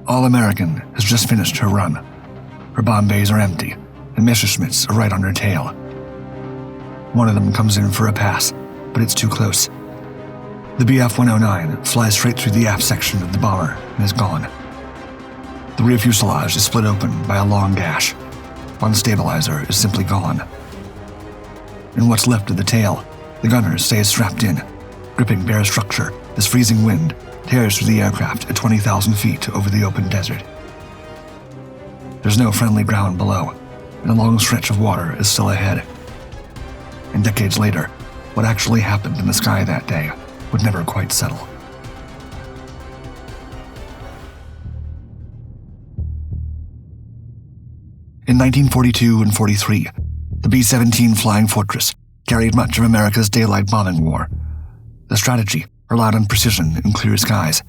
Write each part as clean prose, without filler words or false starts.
All-American has just finished her run. Her bomb bays are empty, and Messerschmitts are right on her tail. One of them comes in for a pass, but it's too close. The Bf-109 flies straight through the aft section of the bomber and is gone. The rear fuselage is split open by a long gash. One stabilizer is simply gone. In what's left of the tail, the gunner stays strapped in, gripping bare structure as freezing wind tears through the aircraft at 20,000 feet over the open desert. There's no friendly ground below, and a long stretch of water is still ahead. And decades later, what actually happened in the sky that day would never quite settle. In 1942 and 43, the B-17 Flying Fortress carried much of America's daylight bombing war. The strategy relied on precision in clear skies.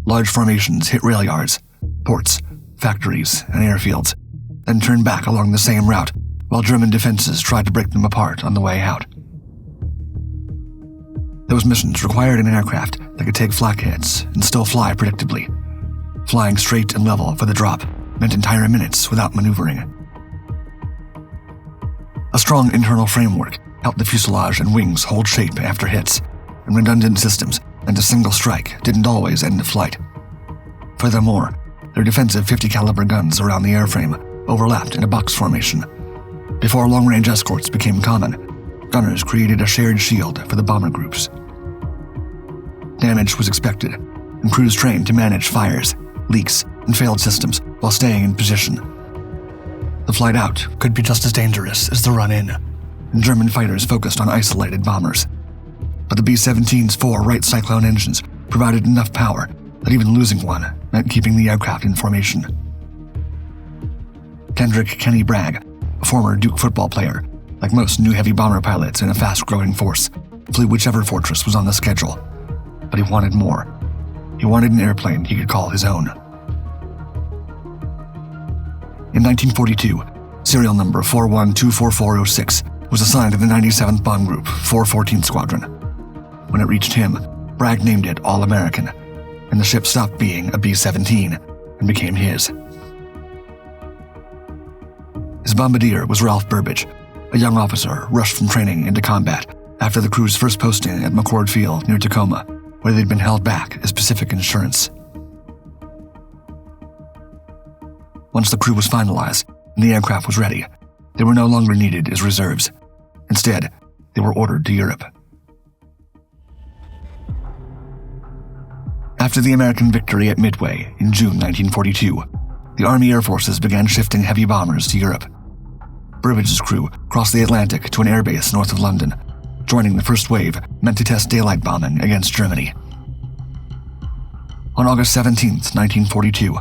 Large formations hit rail yards, ports, factories, and airfields, then turned back along the same route while German defenses tried to break them apart on the way out. Those missions required an aircraft that could take flak hits and still fly predictably. Flying straight and level for the drop meant entire minutes without maneuvering. A strong internal framework helped the fuselage and wings hold shape after hits, and redundant systems and a single strike didn't always end the flight. Furthermore, their defensive 50 caliber guns around the airframe overlapped in a box formation. Before long-range escorts became common, gunners created a shared shield for the bomber groups. Damage was expected, and crews trained to manage fires, leaks, and failed systems while staying in position. The flight out could be just as dangerous as the run in, and German fighters focused on isolated bombers. But the B-17's 4 Wright Cyclone engines provided enough power that even losing one meant keeping the aircraft in formation. Kendrick Kenny Bragg, a former Duke football player, like most new heavy bomber pilots in a fast-growing force, flew whichever fortress was on the schedule. But he wanted more. He wanted an airplane he could call his own. In 1942, serial number 41-24406 was assigned to the 97th Bomb Group, 414th Squadron. When it reached him, Bragg named it All-American, and the ship stopped being a B-17 and became his. His bombardier was Ralph Burbage, a young officer rushed from training into combat after the crew's first posting at McCord Field near Tacoma, where they'd been held back as Pacific insurance. Once the crew was finalized and the aircraft was ready, they were no longer needed as reserves. Instead, they were ordered to Europe. After the American victory at Midway in June 1942, the Army Air Forces began shifting heavy bombers to Europe. Burbage's crew crossed the Atlantic to an airbase north of London, joining the first wave meant to test daylight bombing against Germany. On August 17, 1942,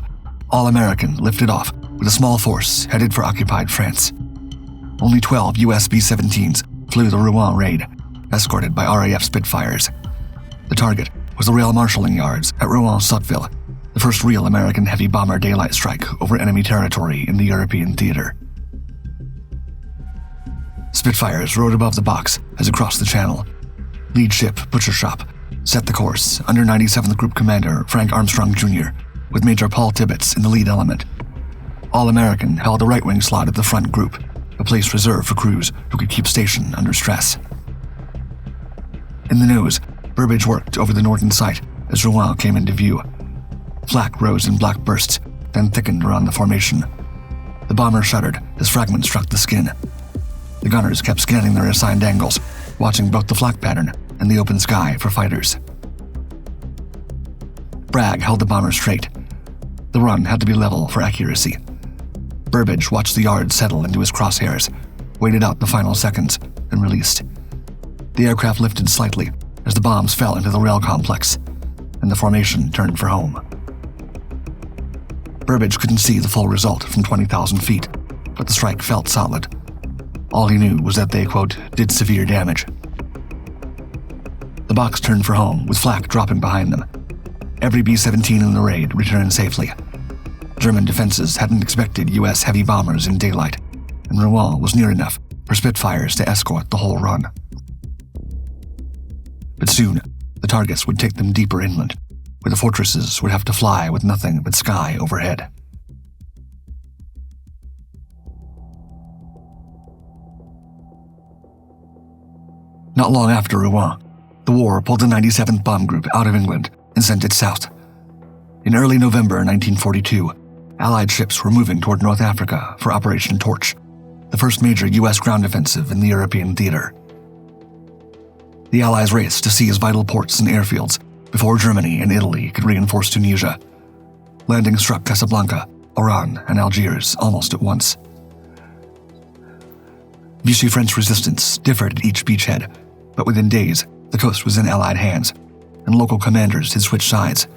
All-American lifted off with a small force headed for occupied France. Only 12 US B-17s flew the Rouen raid, escorted by RAF Spitfires. The target was the rail marshalling yards at Rouen-Sotteville, the first real American heavy bomber daylight strike over enemy territory in the European theater. Spitfires rode above the box as it crossed the channel. Lead ship Butcher Shop set the course under 97th Group Commander Frank Armstrong Jr., with Major Paul Tibbets in the lead element. All-American held a right-wing slot at the front group, a place reserved for crews who could keep station under stress. In the nose, Burbage worked over the northern sight as Rouen came into view. Flak rose in black bursts, then thickened around the formation. The bomber shuddered as fragments struck the skin. The gunners kept scanning their assigned angles, watching both the flak pattern and the open sky for fighters. Bragg held the bomber straight. The run had to be level for accuracy. Burbage watched the yard settle into his crosshairs, waited out the final seconds, and released. The aircraft lifted slightly as the bombs fell into the rail complex, and the formation turned for home. Burbage couldn't see the full result from 20,000 feet, but the strike felt solid. All he knew was that they, quote, did severe damage. The box turned for home, with flak dropping behind them. Every B-17 in the raid returned safely. German defenses hadn't expected U.S. heavy bombers in daylight, and Rouen was near enough for Spitfires to escort the whole run. But soon, the targets would take them deeper inland, where the fortresses would have to fly with nothing but sky overhead. Not long after Rouen, the war pulled the 97th Bomb Group out of England and sent it south. In early November 1942, Allied ships were moving toward North Africa for Operation Torch, the first major U.S. ground offensive in the European theater. The Allies raced to seize vital ports and airfields before Germany and Italy could reinforce Tunisia. Landing struck Casablanca, Oran, and Algiers almost at once. Vichy French resistance differed at each beachhead, but within days, the coast was in Allied hands, and local commanders had switched sides.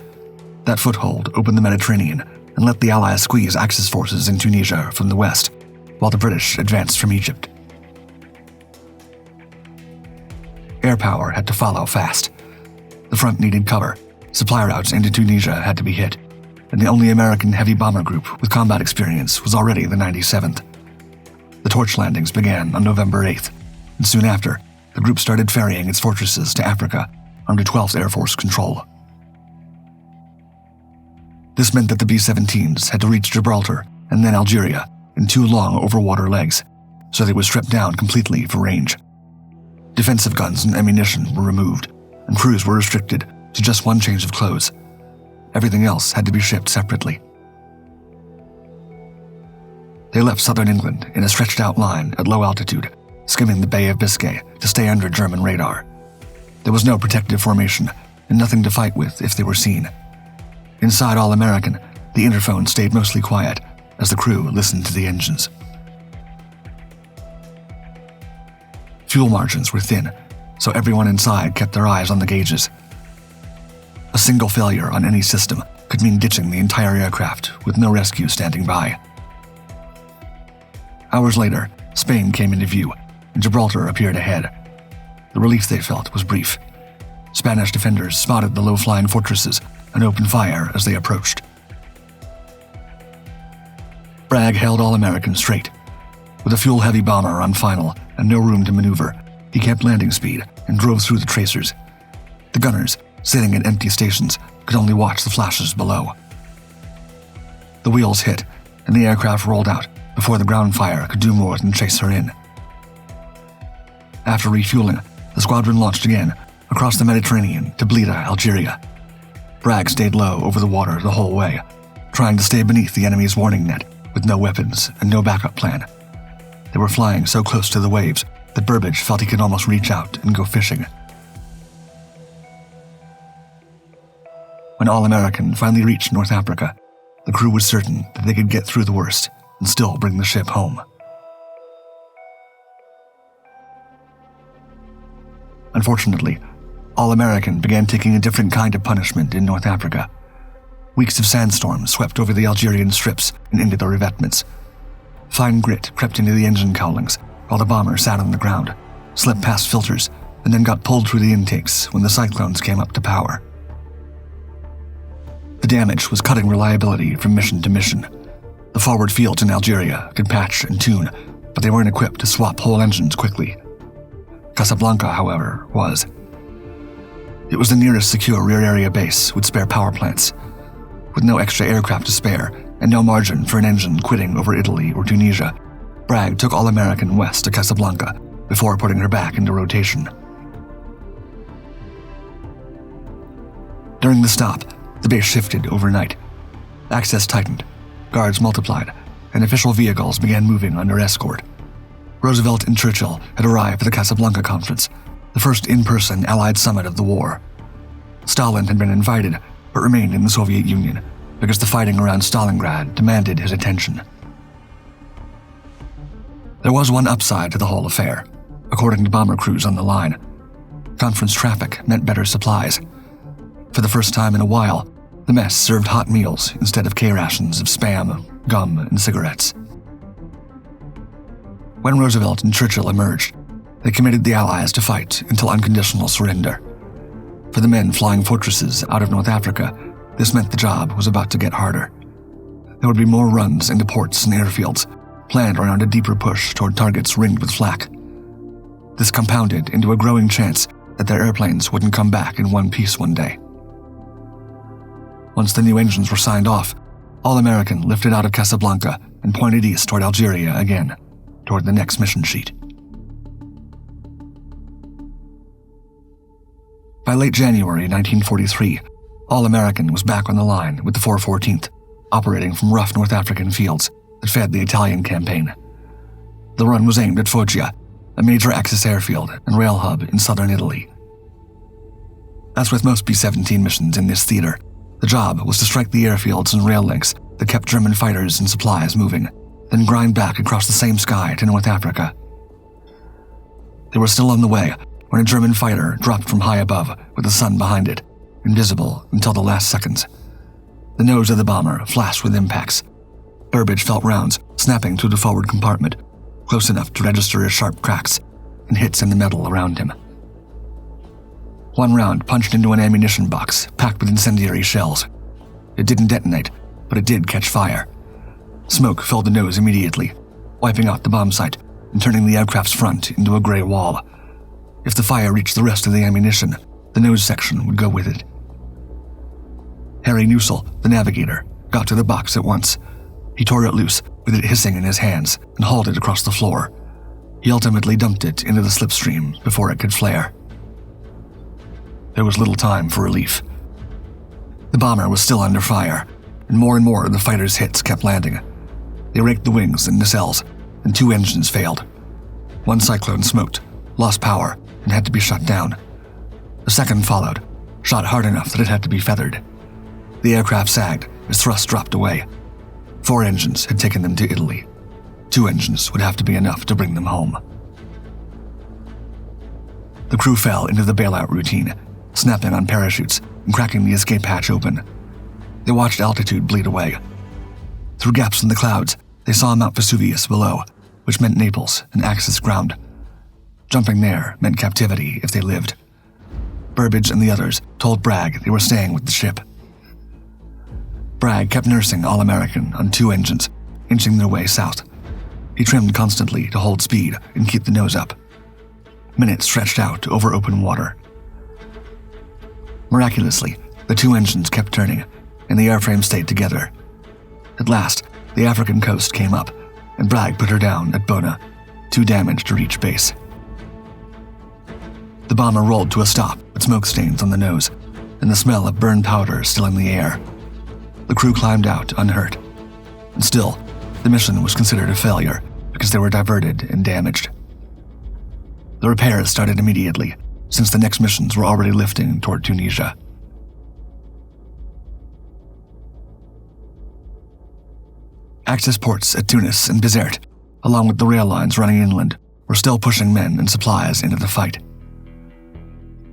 That foothold opened the Mediterranean and let the Allies squeeze Axis forces in Tunisia from the west, while the British advanced from Egypt. Air power had to follow fast. The front needed cover, supply routes into Tunisia had to be hit, and the only American heavy bomber group with combat experience was already the 97th. The torch landings began on November 8th, and soon after, the group started ferrying its fortresses to Africa under 12th Air Force control. This meant that the B-17s had to reach Gibraltar and then Algeria in 2 long overwater legs, so they were stripped down completely for range. Defensive guns and ammunition were removed, and crews were restricted to just 1 change of clothes. Everything else had to be shipped separately. They left southern England in a stretched-out line at low altitude, skimming the Bay of Biscay to stay under German radar. There was no protective formation, and nothing to fight with if they were seen. Inside All-American, the interphone stayed mostly quiet as the crew listened to the engines. Fuel margins were thin, so everyone inside kept their eyes on the gauges. A single failure on any system could mean ditching the entire aircraft with no rescue standing by. Hours later, Spain came into view, and Gibraltar appeared ahead. The relief they felt was brief. Spanish defenders spotted the low-flying fortresses and opened fire as they approached. Bragg held All-American straight. With a fuel-heavy bomber on final and no room to maneuver, he kept landing speed and drove through the tracers. The gunners, sitting at empty stations, could only watch the flashes below. The wheels hit, and the aircraft rolled out before the ground fire could do more than chase her in. After refueling, the squadron launched again across the Mediterranean to Blida, Algeria. Bragg stayed low over the water the whole way, trying to stay beneath the enemy's warning net with no weapons and no backup plan. They were flying so close to the waves that Burbage felt he could almost reach out and go fishing. When All-American finally reached North Africa, the crew was certain that they could get through the worst and still bring the ship home. Unfortunately, All-American began taking a different kind of punishment in North Africa. Weeks of sandstorms swept over the Algerian strips and into the revetments. Fine grit crept into the engine cowlings while the bomber sat on the ground, slipped past filters, and then got pulled through the intakes when the cyclones came up to power. The damage was cutting reliability from mission to mission. The forward fields in Algeria could patch and tune, but they weren't equipped to swap whole engines quickly. Casablanca, however, was. It was the nearest secure rear area base with spare power plants. With no extra aircraft to spare and no margin for an engine quitting over Italy or Tunisia, Bragg took All-American west to Casablanca before putting her back into rotation. During the stop, the base shifted overnight. Access tightened, guards multiplied, and official vehicles began moving under escort. Roosevelt and Churchill had arrived for the Casablanca Conference, the first in-person Allied summit of the war. Stalin had been invited, but remained in the Soviet Union because the fighting around Stalingrad demanded his attention. There was one upside to the whole affair, according to bomber crews on the line. Conference traffic meant better supplies. For the first time in a while, the mess served hot meals instead of K-rations of Spam, gum, and cigarettes. When Roosevelt and Churchill emerged, they committed the Allies to fight until unconditional surrender. For the men flying fortresses out of North Africa, this meant the job was about to get harder. There would be more runs into ports and airfields, planned around a deeper push toward targets ringed with flak. This compounded into a growing chance that their airplanes wouldn't come back in one piece one day. Once the new engines were signed off, All American lifted out of Casablanca and pointed east toward Algeria again, toward the next mission sheet. By late January 1943, All American was back on the line with the 414th, operating from rough North African fields that fed the Italian campaign. The run was aimed at Foggia, a major Axis airfield and rail hub in southern Italy. As with most B-17 missions in this theater, the job was to strike the airfields and rail links that kept German fighters and supplies moving, then grind back across the same sky to North Africa. They were still on the way when a German fighter dropped from high above with the sun behind it, invisible until the last seconds. The nose of the bomber flashed with impacts. Burbage felt rounds snapping through the forward compartment, close enough to register as sharp cracks and hits in the metal around him. One round punched into an ammunition box packed with incendiary shells. It didn't detonate, but it did catch fire. Smoke filled the nose immediately, wiping out the bomb site and turning the aircraft's front into a gray wall. If the fire reached the rest of the ammunition, the nose section would go with it. Harry Newsell, the navigator, got to the box at once. He tore it loose, with it hissing in his hands, and hauled it across the floor. He ultimately dumped it into the slipstream before it could flare. There was little time for relief. The bomber was still under fire, and more of the fighters' hits kept landing. They raked the wings and nacelles, and 2 engines failed. One Cyclone smoked, lost power, and had to be shut down. The second followed, shot hard enough that it had to be feathered. The aircraft sagged as thrust dropped away. 4 engines had taken them to Italy. 2 engines would have to be enough to bring them home. The crew fell into the bailout routine, snapping on parachutes and cracking the escape hatch open. They watched altitude bleed away. Through gaps in the clouds, they saw Mount Vesuvius below, which meant Naples and Axis ground. Jumping there meant captivity if they lived. Burbage and the others told Bragg they were staying with the ship. Bragg kept nursing All American on 2 engines, inching their way south. He trimmed constantly to hold speed and keep the nose up. Minutes stretched out over open water. Miraculously, the 2 engines kept turning, and the airframe stayed together. At last, the African coast came up, and Bragg put her down at Bona, too damaged to reach base. The bomber rolled to a stop with smoke stains on the nose, and the smell of burned powder still in the air. The crew climbed out unhurt. And still, the mission was considered a failure because they were diverted and damaged. The repairs started immediately, since the next missions were already lifting toward Tunisia. Axis ports at Tunis and Bizerte, along with the rail lines running inland, were still pushing men and supplies into the fight.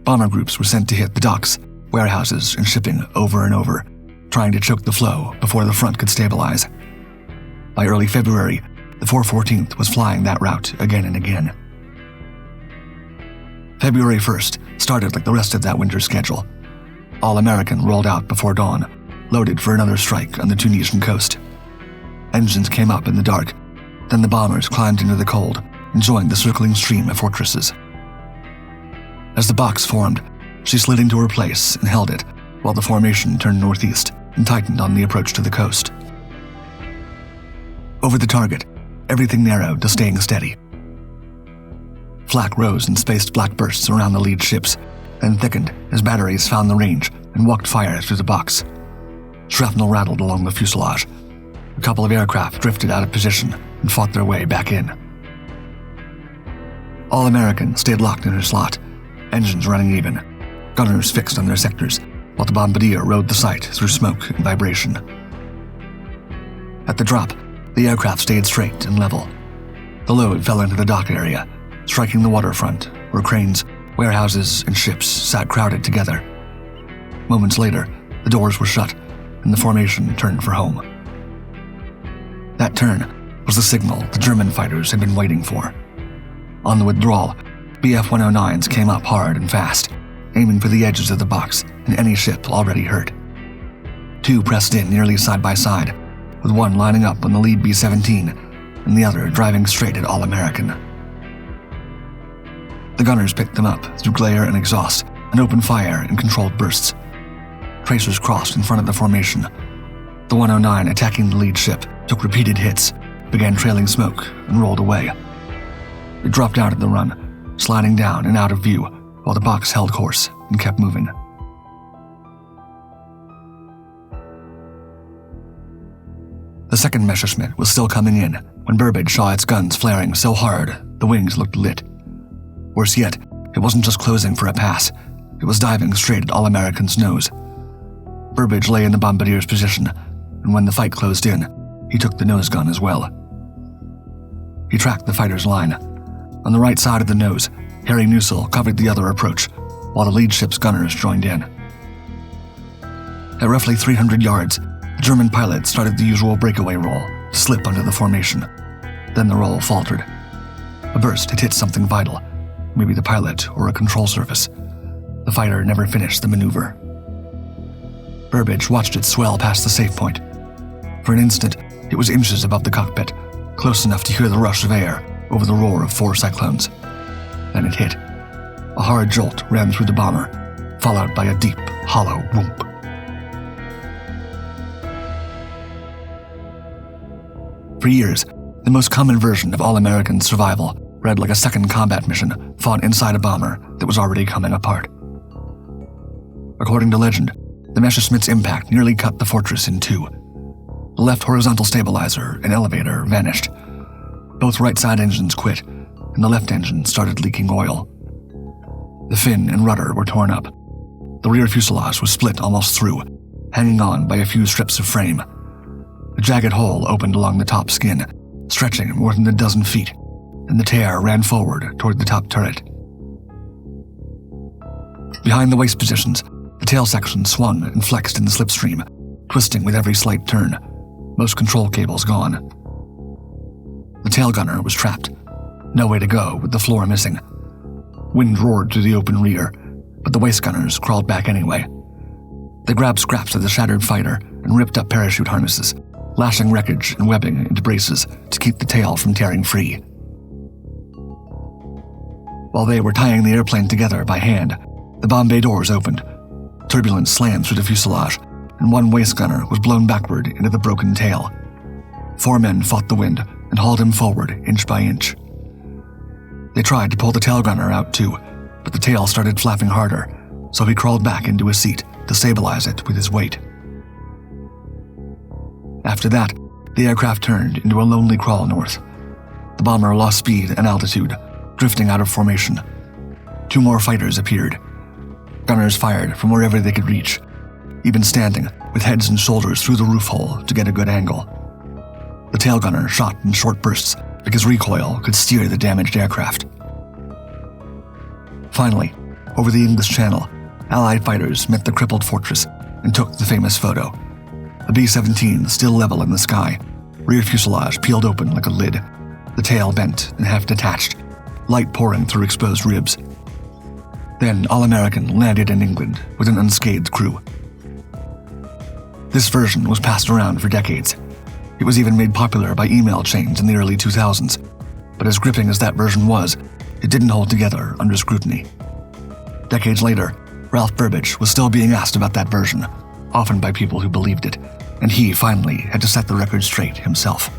Bomber groups were sent to hit the docks, warehouses, and shipping over and over, trying to choke the flow before the front could stabilize. By early February, the 414th was flying that route again and again. February 1st started like the rest of that winter schedule. All American rolled out before dawn, loaded for another strike on the Tunisian coast. Engines came up in the dark, then the bombers climbed into the cold and joined the circling stream of fortresses. As the box formed, she slid into her place and held it while the formation turned northeast and tightened on the approach to the coast. Over the target, everything narrowed to staying steady. Flak rose in spaced black bursts around the lead ships, then thickened as batteries found the range and walked fire through the box. Shrapnel rattled along the fuselage. A couple of aircraft drifted out of position and fought their way back in. All American stayed locked in her slot, engines running even, gunners fixed on their sectors, while the bombardier rode the site through smoke and vibration. At the drop, the aircraft stayed straight and level. The load fell into the dock area, striking the waterfront, where cranes, warehouses, and ships sat crowded together. Moments later, the doors were shut, and the formation turned for home. That turn was the signal the German fighters had been waiting for. On the withdrawal, Bf-109s came up hard and fast, aiming for the edges of the box and any ship already hurt. 2 pressed in nearly side by side, with one lining up on the lead B-17 and the other driving straight at All American. The gunners picked them up through glare and exhaust and opened fire in controlled bursts. tracers crossed in front of the formation. The 109 attacking the lead ship took repeated hits, began trailing smoke, and rolled away. It dropped out of the run, sliding down and out of view while the box held course and kept moving. The second Messerschmitt was still coming in when Burbage saw its guns flaring so hard the wings looked lit. Worse yet, it wasn't just closing for a pass, it was diving straight at All-American's nose. Burbage lay in the bombardier's position, and when the fight closed in, he took the nose gun as well. He tracked the fighter's line. On the right side of the nose, Harry Nusel covered the other approach, while the lead ship's gunners joined in. At roughly 300 yards, the German pilot started the usual breakaway roll to slip under the formation. Then the roll faltered. A burst had hit something vital, maybe the pilot or a control surface. The fighter never finished the maneuver. Burbage watched it swell past the safe point. For an instant, it was inches above the cockpit, close enough to hear the rush of air over the roar of 4 cyclones. Then it hit. A hard jolt ran through the bomber, followed by a deep, hollow whoomp. For years, the most common version of All-American survival read like a second combat mission fought inside a bomber that was already coming apart. According to legend, the Messerschmitt's impact nearly cut the fortress in two. The left horizontal stabilizer and elevator vanished. Both right side engines quit, and the left engine started leaking oil. The fin and rudder were torn up. The rear fuselage was split almost through, hanging on by a few strips of frame. A jagged hole opened along the top skin, stretching more than a dozen feet, and the tear ran forward toward the top turret. Behind the waist positions, the tail section swung and flexed in the slipstream, twisting with every slight turn, most control cables gone. The tail gunner was trapped. No way to go with the floor missing. Wind roared through the open rear, but the waist gunners crawled back anyway. They grabbed scraps of the shattered fighter and ripped up parachute harnesses, lashing wreckage and webbing into braces to keep the tail from tearing free. While they were tying the airplane together by hand, the bomb bay doors opened. Turbulence slammed through the fuselage, and one waist gunner was blown backward into the broken tail. 4 men fought the wind and hauled him forward inch by inch. They tried to pull the tail gunner out too, but the tail started flapping harder, so he crawled back into his seat to stabilize it with his weight. After that, the aircraft turned into a lonely crawl north. The bomber lost speed and altitude, drifting out of formation. 2 more fighters appeared. Gunners fired from wherever they could reach, even standing with heads and shoulders through the roof hole to get a good angle. The tail gunner shot in short bursts because recoil could steer the damaged aircraft. Finally, over the English Channel, Allied fighters met the crippled fortress and took the famous photo. A B-17 still level in the sky, rear fuselage peeled open like a lid, the tail bent and half detached, light pouring through exposed ribs. Then All-American landed in England with an unscathed crew. This version was passed around for decades. It was even made popular by email chains in the early 2000s, but as gripping as that version was, it didn't hold together under scrutiny. Decades later, Ralph Burbage was still being asked about that version, often by people who believed it, and he finally had to set the record straight himself.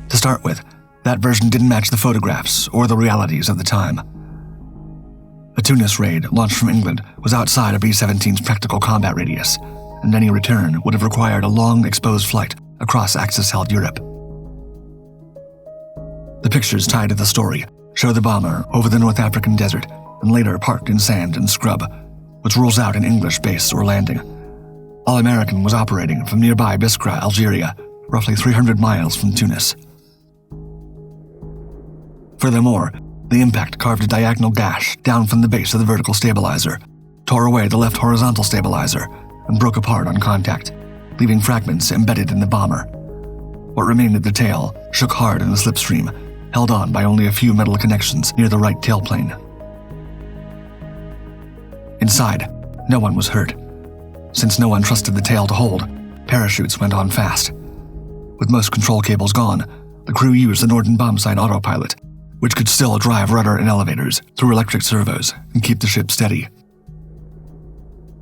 To start with, that version didn't match the photographs or the realities of the time. A Tunis raid launched from England was outside of B-17's practical combat radius, and any return would have required a long exposed flight across Axis-held Europe. The pictures tied to the story show the bomber over the North African desert and later parked in sand and scrub, which rules out an English base or landing. All-American was operating from nearby Biskra, Algeria, roughly 300 miles from Tunis. Furthermore, the impact carved a diagonal gash down from the base of the vertical stabilizer, tore away the left horizontal stabilizer, and broke apart on contact, leaving fragments embedded in the bomber. What remained of the tail shook hard in the slipstream, held on by only a few metal connections near the right tailplane. Inside, no one was hurt. Since no one trusted the tail to hold, parachutes went on fast. With most control cables gone, the crew used the Norden bombsight autopilot which could still drive rudder and elevators through electric servos and keep the ship steady.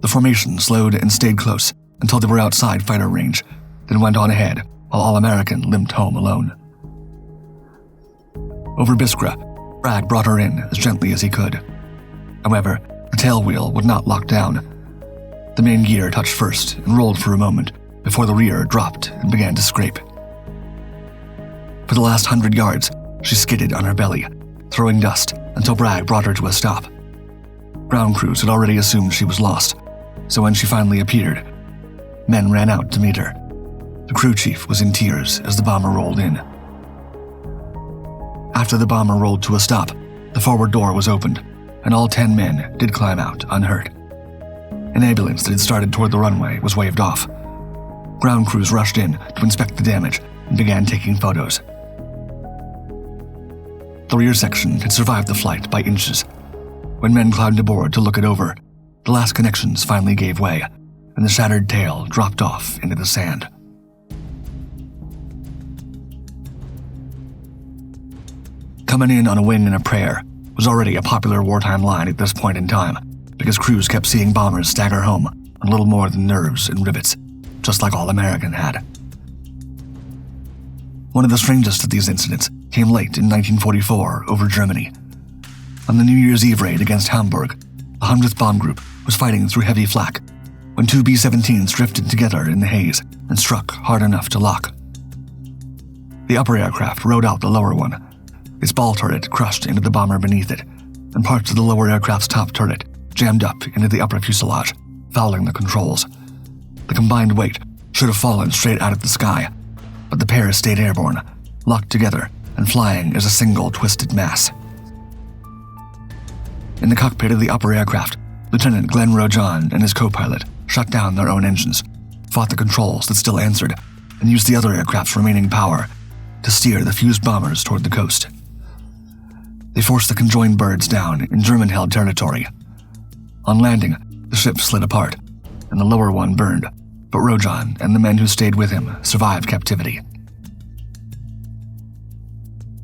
The formation slowed and stayed close until they were outside fighter range, then went on ahead while All-American limped home alone. Over Biskra, Bragg brought her in as gently as he could. However, the tail wheel would not lock down. The main gear touched first and rolled for a moment before the rear dropped and began to scrape. For the last 100 yards, she skidded on her belly, throwing dust until Bragg brought her to a stop. Ground crews had already assumed she was lost, so when she finally appeared, men ran out to meet her. The crew chief was in tears as the bomber rolled in. After the bomber rolled to a stop, the forward door was opened, and all 10 men did climb out unhurt. An ambulance that had started toward the runway was waved off. Ground crews rushed in to inspect the damage and began taking photos. The rear section had survived the flight by inches. When men climbed aboard to look it over, the last connections finally gave way, and the shattered tail dropped off into the sand. Coming in on a wing and a prayer was already a popular wartime line at this point in time, because crews kept seeing bombers stagger home on little more than nerves and rivets, just like All-American had. One of the strangest of these incidents came late in 1944 over Germany. On the New Year's Eve raid against Hamburg, the 100th Bomb Group was fighting through heavy flak when 2 B-17s drifted together in the haze and struck hard enough to lock. The upper aircraft rode out the lower one. Its ball turret crushed into the bomber beneath it, and parts of the lower aircraft's top turret jammed up into the upper fuselage, fouling the controls. The combined weight should have fallen straight out of the sky, but the pair stayed airborne, locked together and flying as a single twisted mass. In the cockpit of the upper aircraft, Lieutenant Glenn Rojon and his co-pilot shut down their own engines, fought the controls that still answered, and used the other aircraft's remaining power to steer the fused bombers toward the coast. They forced the conjoined birds down in German-held territory. On landing, the ship slid apart, and the lower one burned, but Rojon and the men who stayed with him survived captivity.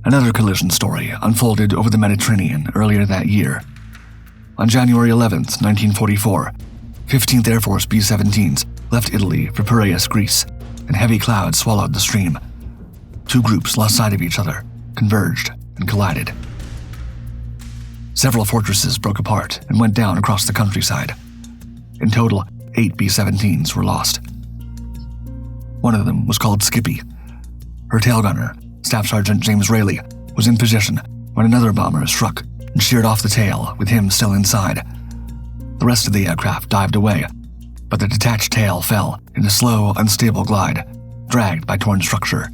Another collision story unfolded over the Mediterranean earlier that year. On January 11, 1944, 15th Air Force B-17s left Italy for Piraeus, Greece, and heavy clouds swallowed the stream. 2 groups lost sight of each other, converged, and collided. Several fortresses broke apart and went down across the countryside. In total, 8 B-17s were lost. One of them was called Skippy. Her tail gunner, Staff Sergeant James Rayleigh, was in position when another bomber struck and sheared off the tail with him still inside. The rest of the aircraft dived away, but the detached tail fell in a slow, unstable glide, dragged by torn structure.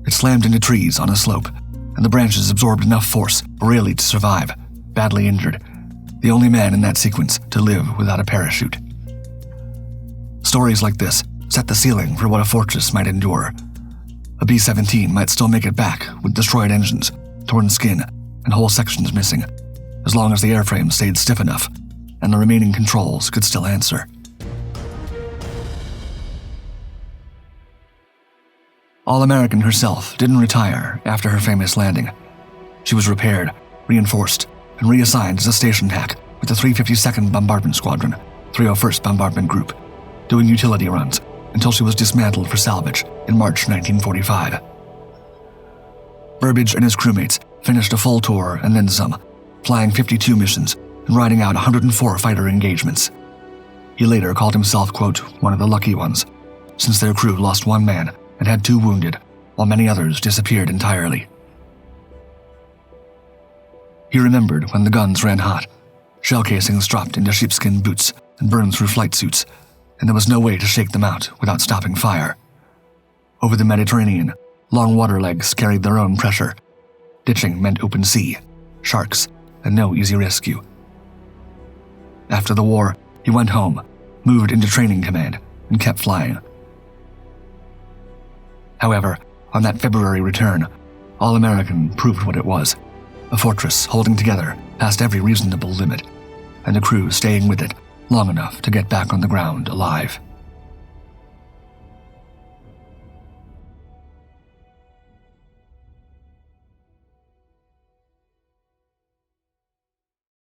It slammed into trees on a slope, and the branches absorbed enough force for Rayleigh to survive, badly injured, the only man in that sequence to live without a parachute. Stories like this set the ceiling for what a fortress might endure. A B-17 might still make it back with destroyed engines, torn skin, and whole sections missing, as long as the airframe stayed stiff enough and the remaining controls could still answer. All-American herself didn't retire after her famous landing. She was repaired, reinforced, and reassigned as a station hack with the 352nd Bombardment Squadron, 301st Bombardment Group, doing utility runs until she was dismantled for salvage in March 1945. Burbage and his crewmates finished a full tour and then some, flying 52 missions and riding out 104 fighter engagements. He later called himself, quote, one of the lucky ones, since their crew lost 1 man and had 2 wounded, while many others disappeared entirely. He remembered when the guns ran hot, shell casings dropped into sheepskin boots and burned through flight suits, and there was no way to shake them out without stopping fire. Over the Mediterranean, long water legs carried their own pressure. Ditching meant open sea, sharks, and no easy rescue. After the war, he went home, moved into training command, and kept flying. However, on that February return, All-American proved what it was, a fortress holding together past every reasonable limit, and a crew staying with it long enough to get back on the ground alive.